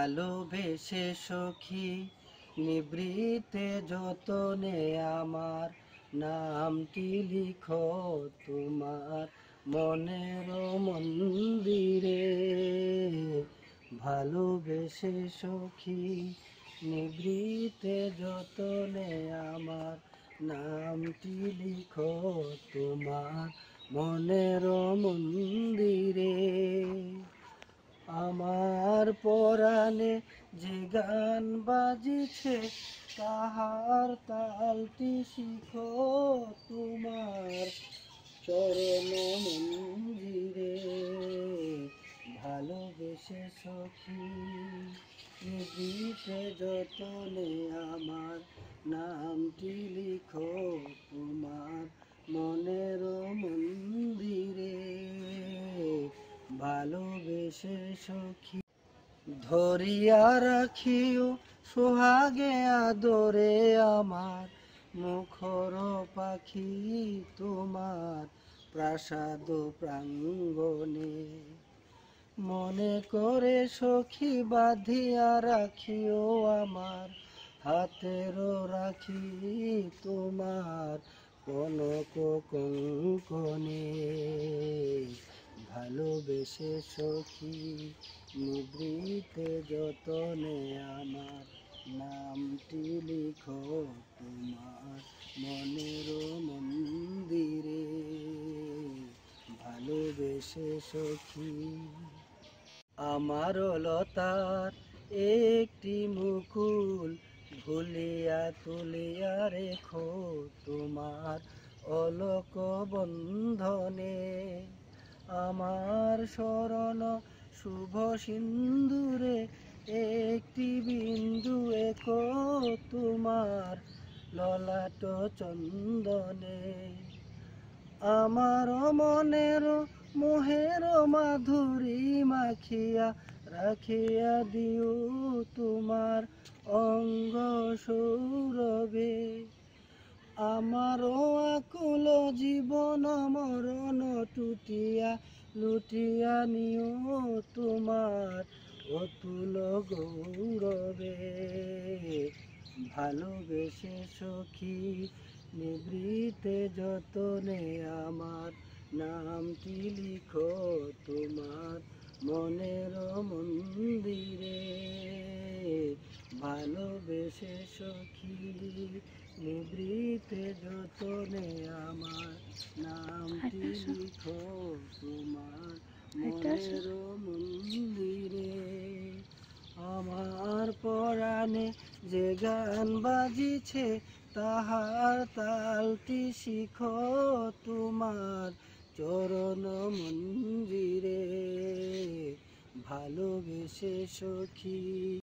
ভালোবেসে সখী নিভৃতে যতনে আমার নামটি লিখো তোমার মনের মন্দিরে। ভালোবেসে সখী নিভৃতে যতনে আমার নামটি লিখো তোমার মনের মন্দিরে। আমার পরাণে যে গান বাজিছে তাহার তালটি শিখো তোমার চরণ মন্দিরে। ভালোবেসে সখী নিভৃতে যতনে আমার নামটি লিখো তোমার মনের মন্দিরে। ভালোবেসে সখী ধরিয়া রাখিও সোহাগে আদরে আমার মুখর পাখি তোমার প্রাসাদ প্রাঙ্গণে। মনে করে সখী বাঁধিয়া রাখিও আমার হাতের রাখি তোমার কনক কঙ্কণে। ভালোবেসে সখী নিভৃতে যতনে আমার নামটি লিখো তোমার মনের মন্দিরে। ভালোবেসে সখী আমার লতার একটি মুকুল ভুলিয়া তুলিয়া রেখো তোমার অলক বন্ধনে। আমার শরণ শুভ সিন্দুরে একটি বিন্দু একো তোমার ললাট চন্দনে। আমার মনের মোহের মাধুরী মাখিয়া রাখিয়া দিও তোমার অঙ্গ সৌরভে। আমার আকুল জীবন মরণ টুটিয়া লুটিয়া নিও তোমার অতুল গৌরবে। ভালোবেসে সখী নিভৃতে যতনে আমার নামটি লিখো তোমার মনের মন্দিরে। ভালোবেসে সখী নিভৃতে যতনে আমার নামটি লিখো তোমার মনের মন্দিরে। আমার পরাণে যে গান বাজিছে তাহার তালটি শিখো তোমার চরণ মন্দিরে। ভালোবেসে সখী।